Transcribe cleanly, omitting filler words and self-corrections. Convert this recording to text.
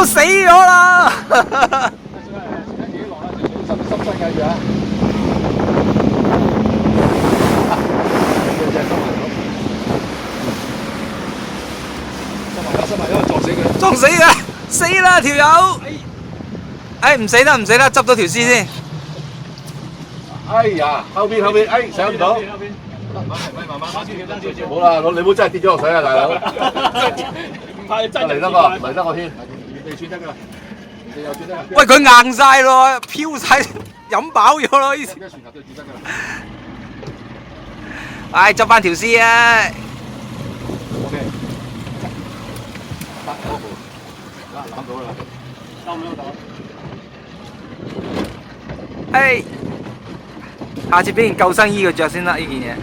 友死咗啦！撞死佢，死啦條友！哎唔死得唔死得，執到條屍先。哎呀，後邊，哎上唔到。慢慢好啦，你唔好真係跌咗落水啊，大佬！唔怕真嚟得個，嚟得個添，你算得噶，你又算得。喂，佢硬晒咯，飄晒，飲飽咗咯，呢次。唉，執翻條屍啊 ！OK， 得好步，攬到啦，收唔收到？哎，下次俾件救生衣佢着先得呢件嘢。